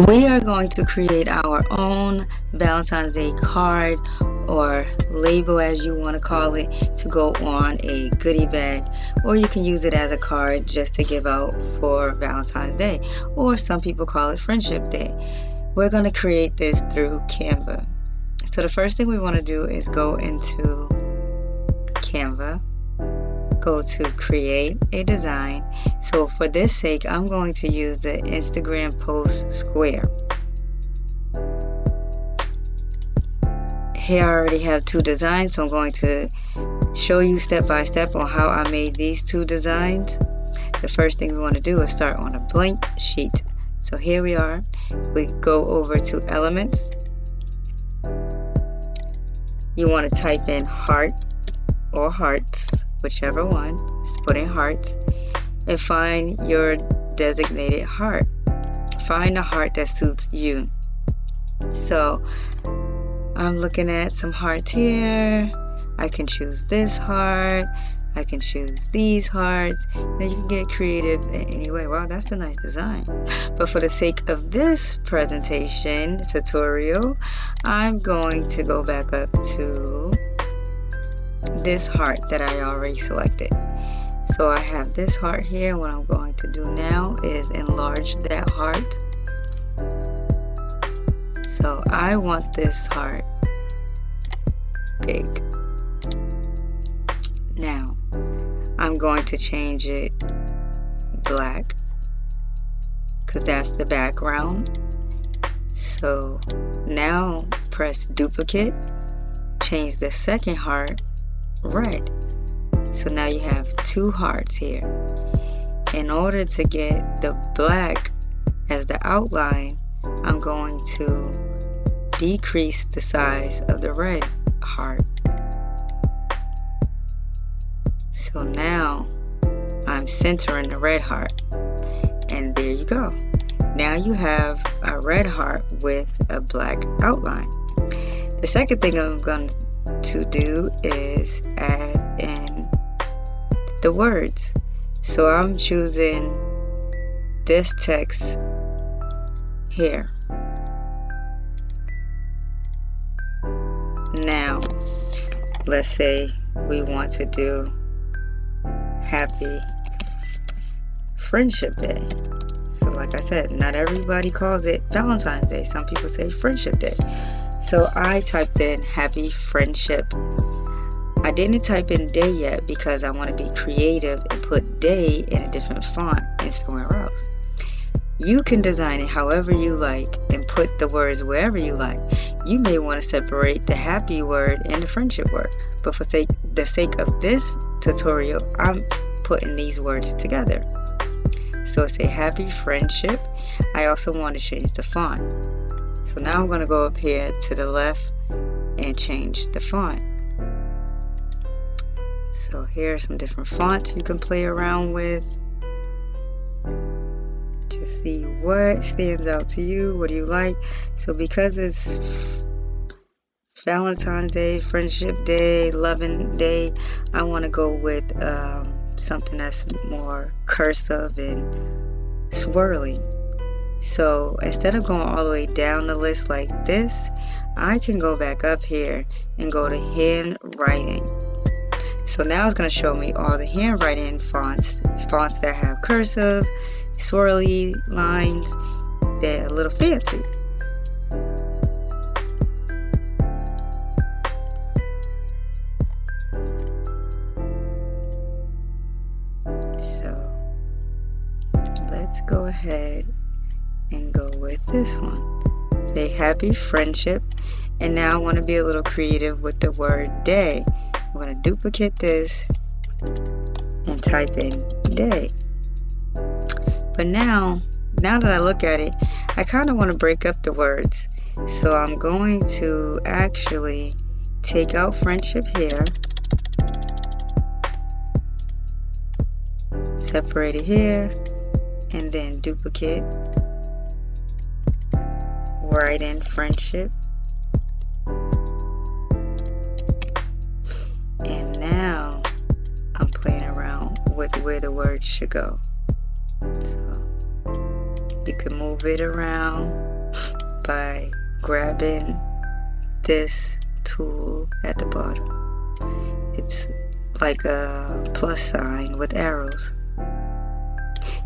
We are going to create our own Valentine's Day card or label, as you want to call it, to go on a goodie bag, or you can use it as a card just to give out for Valentine's Day, or some people call it Friendship Day. We're going to create this through Canva. So the first thing we want to do is go into Canva, go to create a design. So for this sake, I'm going to use the Instagram post square. Here I already have two designs, so I'm going to show you step by step on how I made these two designs. The first thing we want to do is start on a blank sheet. So here we are. We go over to elements. You want to type in heart or hearts, whichever one. Just put in hearts and find your designated heart. Find a heart that suits you. So I'm looking at some hearts here. I can choose this heart. I can choose these hearts. Now you can get creative in any way. Wow, that's a nice design. But for the sake of this presentation tutorial, I'm going to go back up to this heart that I already selected. So I have this heart here. What I'm going to do now is enlarge that heart. So I want this heart big. Now I'm going to change it black because that's the background. So now press duplicate, change the second heart red. So now you have two hearts here. In order to get the black as the outline, I'm going to decrease the size of the red heart. So now I'm centering the red heart, and there you go. Now you have a red heart with a black outline. The second thing I'm going to do is add in the words. So I'm choosing this text here. Now let's say we want to do Happy Friendship Day. So like I said, not everybody calls it Valentine's Day. Some people say Friendship Day. So I typed in Happy Friendship. I didn't type in day yet because I want to be creative and put day in a different font and somewhere else. You can design it however you like and put the words wherever you like. You may want to separate the happy word and the friendship word, but for the sake of this tutorial, I'm putting these words together. So it's a Happy Friendship. I also want to change the font. So now I'm going to go up here to the left and change the font. So here are some different fonts you can play around with. Just see what stands out to you. What do you like? So because it's Valentine's Day, Friendship Day, Loving Day, I want to go with something that's more cursive and swirly. So instead of going all the way down the list like this, I can go back up here and go to handwriting. So now it's going to show me all the handwriting fonts that have cursive, swirly lines. They're a little fancy. So let's go ahead and go with this one. Say Happy Friendship. And now I want to be a little creative with the word day. I'm going to duplicate this and type in day. But now that I look at it, I kind of want to break up the words. So I'm going to actually take out friendship here, separate it here, and then duplicate, write in friendship. And now I'm playing around with where the words should go. So you can move it around by grabbing this tool at the bottom. It's like a plus sign with arrows.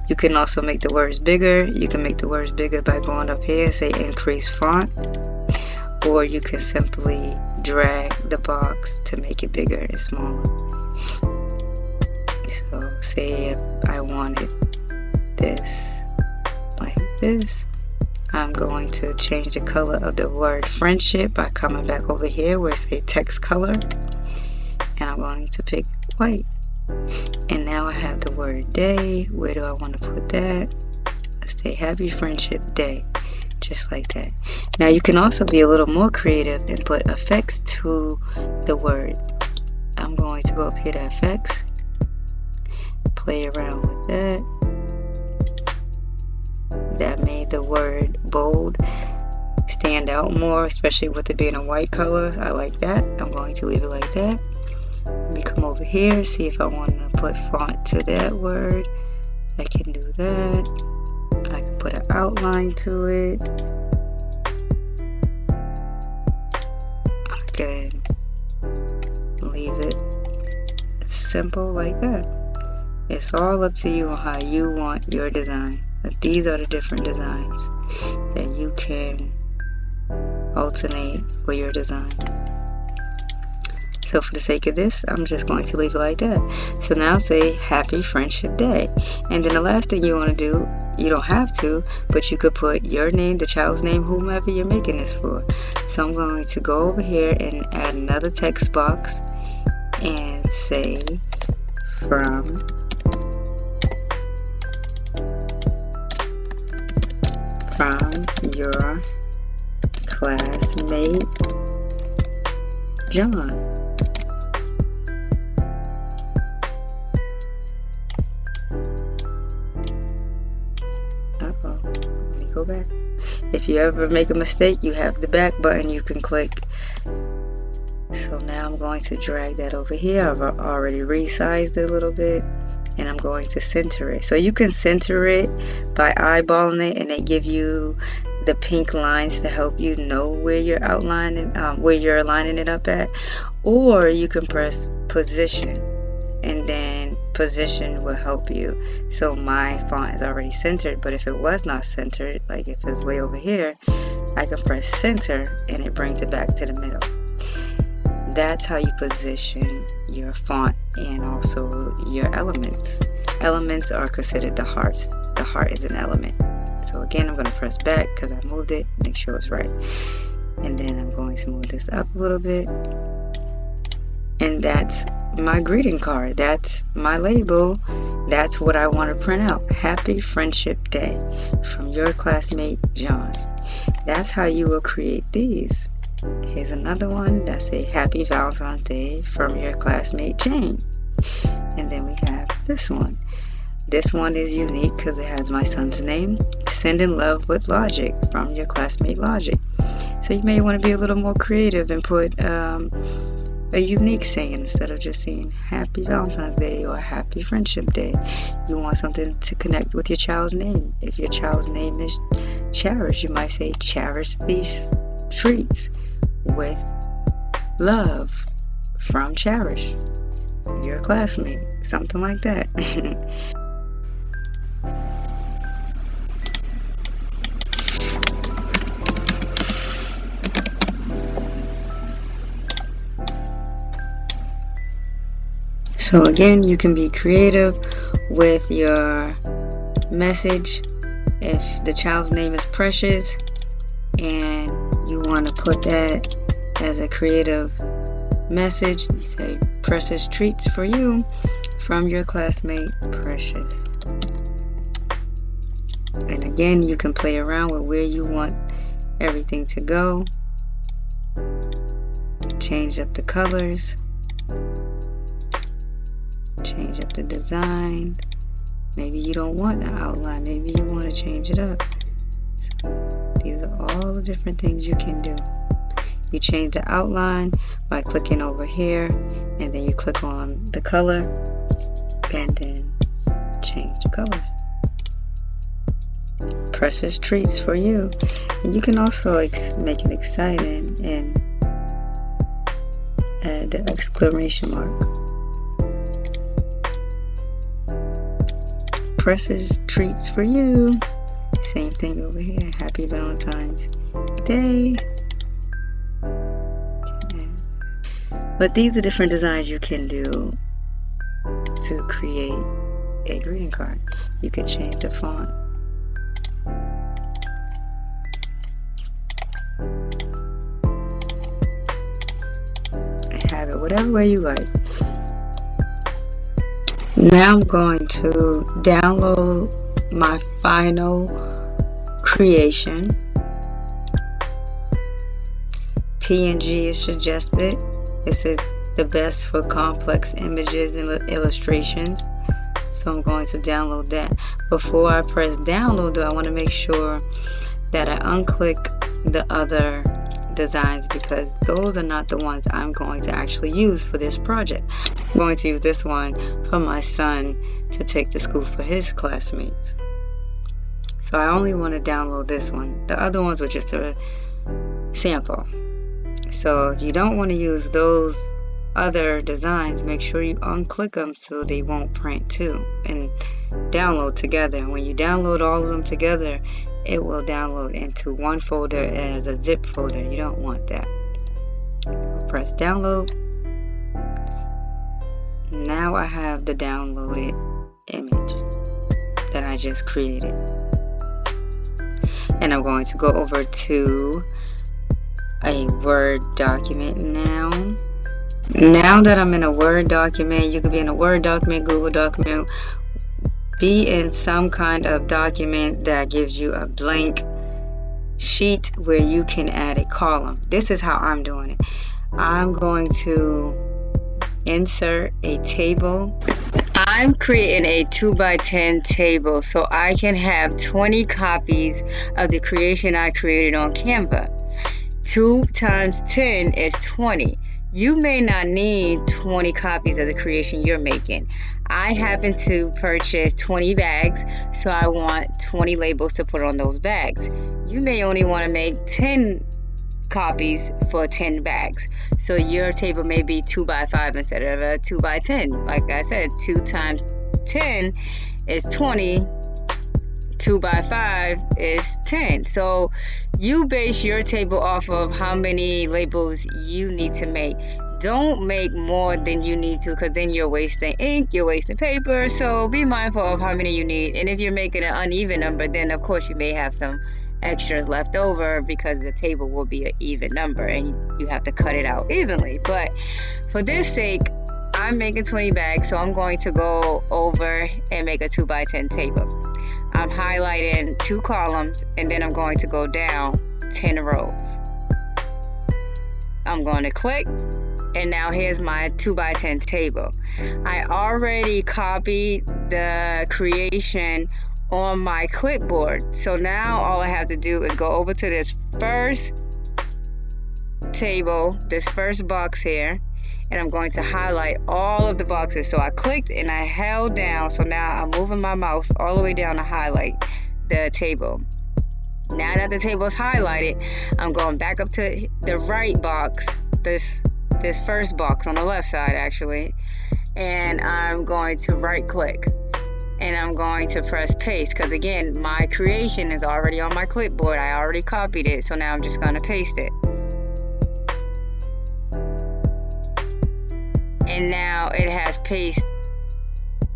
You can also make the words bigger. You can make the words bigger by going up here, say increase font, or you can simply drag the box to make it bigger and smaller. So say if I wanted this like this, I'm going to change the color of the word friendship by coming back over here where it says text color, and I'm going to pick white. And now I have the word day. Where do I want to put that? Let's say happy friendship day, just like that. Now you can also be a little more creative and put effects to the words. I'm going to go up here to effects, play around with that. That made the word bold stand out more, especially with it being a white color. I like that. I'm going to leave it like that. Let me come over here, see if I want to put font to that word. I can do that. I can put an outline to it. I can leave it simple like that. It's all up to you on how you want your design. But these are the different designs that you can alternate with your design. So for the sake of this, I'm just going to leave it like that. So now say happy friendship day. And then the last thing you want to do, you don't have to, but you could put your name, the child's name, whomever you're making this for. So I'm going to go over here and add another text box and say from your classmate John. Let me go back. If you ever make a mistake, you have the back button you can click. So now I'm going to drag that over here. I've already resized it a little bit, and I'm going to center it. So you can center it by eyeballing it, and they give you the pink lines to help you know where you're outlining, where you're lining it up at. Or you can press position, and then position will help you. So my font is already centered, but if it was not centered, like if it's way over here, I can press center and it brings it back to the middle. That's how you position your font and also your elements. Elements are considered the hearts. The heart is an element. So again, I'm going to press back because I moved it, make sure it's right. And then I'm going to move this up a little bit. And that's my greeting card. That's my label. That's what I want to print out. Happy Friendship Day from your classmate John. That's how you will create these. Here's another one. That's a Happy Valentine's Day from your classmate Jane. And then we have this one. This one is unique because it has my son's name. Sending love with Logic from your classmate Logic. So you may want to be a little more creative and put a unique saying instead of just saying Happy Valentine's Day or Happy Friendship Day. You want something to connect with your child's name. If your child's name is Cherish, you might say cherish these treats with love from Cherish, your classmate, something like that. So again, you can be creative with your message. If the child's name is Precious and you want to put that as a creative message, you say Precious treats for you from your classmate Precious. And again, you can play around with where you want everything to go. Change up the colors. Change up the design. Maybe you don't want the outline. Maybe you want to change it up. So these are all the different things you can do. You change the outline by clicking over here, and then you click on the color and then change the color. precious treats for you. And you can also make it exciting and add the exclamation mark. Precious treats for you. Same thing over here. Happy Valentine's Day. But these are different designs you can do to create a greeting card. You can change the font. And have it whatever way you like. Now I'm going to download my final creation. PNG is suggested. This is the best for complex images and illustrations. So I'm going to download that. Before I press download, though, I want to make sure that I unclick the other designs, because those are not the ones I'm going to actually use for this project. I'm going to use this one for my son to take to school for his classmates. So I only want to download this one. The other ones are just a sample. So if you don't want to use those other designs, make sure you unclick them so they won't print too, and download together. And when you download all of them together, it will download into one folder as a zip folder. You don't want that. Press download. Now I have the downloaded image that I just created. And I'm going to go over to a Word document now. Now that I'm in a Word document, you could be in a Word document, Google document, be in some kind of document that gives you a blank sheet where you can add a column. This is how I'm doing it. I'm going to insert a table. I'm creating a 2x10 table so I can have 20 copies of the creation I created on Canva. 2 times 10 is 20. You may not need 20 copies of the creation you're making. I happen to purchase 20 bags, so I want 20 labels to put on those bags. You may only want to make 10 copies for 10 bags. So your table may be 2x5 instead of a 2x10. Like I said, 2 times 10 is 20. 2x5 is 10. So you base your table off of how many labels you need to make. Don't make more than you need to, because then you're wasting ink, you're wasting paper. So be mindful of how many you need. And if you're making an uneven number, then of course you may have some extras left over, because the table will be an even number and you have to cut it out evenly. But for this sake, I'm making 20 bags, so I'm going to go over and make a 2x10 table. I'm highlighting 2 columns, and then I'm going to go down 10 rows. I'm going to click, and now here's my 2x10 table. I already copied the creation on my clipboard, so now all I have to do is go over to this first table, this first box here, and I'm going to highlight all of the boxes. So I clicked and I held down, so now I'm moving my mouse all the way down to highlight the table. Now that the table is highlighted, I'm going back up to the right box, this first box on the left side actually, and I'm going to right click and I'm going to press paste, because again, my creation is already on my clipboard. I already copied it, so now I'm just going to paste it. And now it has pasted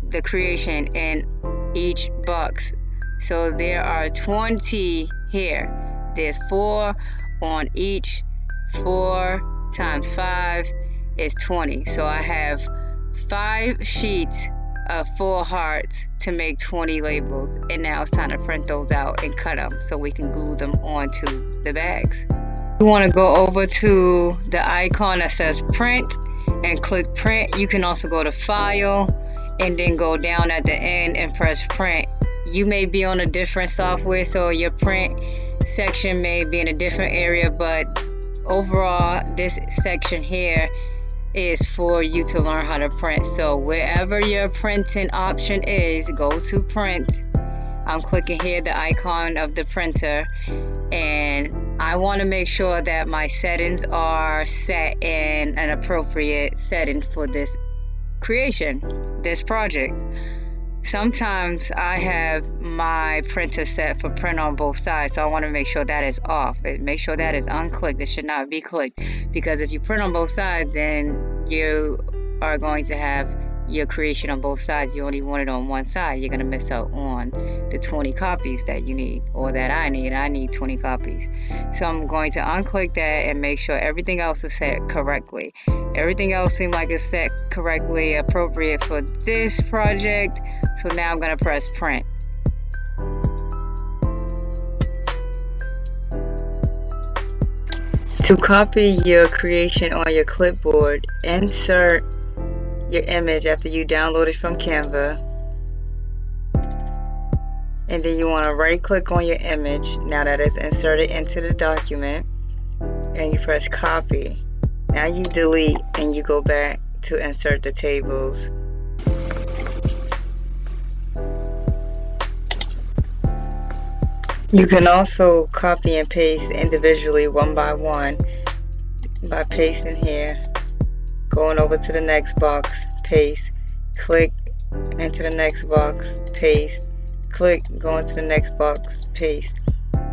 the creation in each box. So there are 20 here. There's 4 on each. 4 times 5 is 20. So I have 5 sheets of 4 hearts to make 20 labels. And now it's time to print those out and cut them so we can glue them onto the bags. You want to go over to the icon that says print and click print. You can also go to file and then go down at the end and press print. You may be on a different software, so your print section may be in a different area, but overall this section here is for you to learn how to print. So wherever your printing option is, go to print. I'm clicking here the icon of the printer, and I want to make sure that my settings are set in an appropriate setting for this creation, this project. Sometimes I have my printer set for print on both sides, so I want to make sure that is off. Make sure that is unclicked. It should not be clicked, because if you print on both sides, then you are going to have your creation on both sides. You only want it on one side. You're going to miss out on the 20 copies that you need, or that I need. I need 20 copies. So I'm going to unclick that and make sure everything else is set correctly. Everything else seems like it's set correctly, appropriate for this project. So now I'm going to press print. To copy your creation on your clipboard, insert your image after you download it from Canva. And then you want to right click on your image now that it's inserted into the document, and you press copy. Now you delete and you go back to insert the tables. You can also copy and paste individually one by one by pasting here, going over to the next box, paste, click into the next box, paste, click, going to the next box, paste.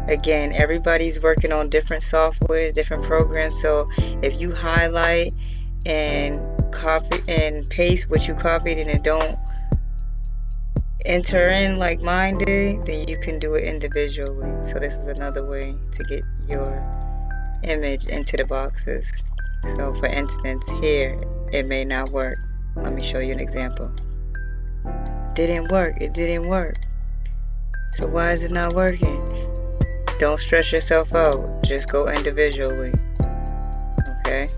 Again, everybody's working on different softwares, different programs, so if you highlight and copy and paste what you copied and it don't enter in like mine did, then you can do it individually. So this is another way to get your image into the boxes. So for instance, here it may not work. Let me show you an example. Didn't work. It didn't work. So why is it not working? Don't stress yourself out. Just go individually. Okay?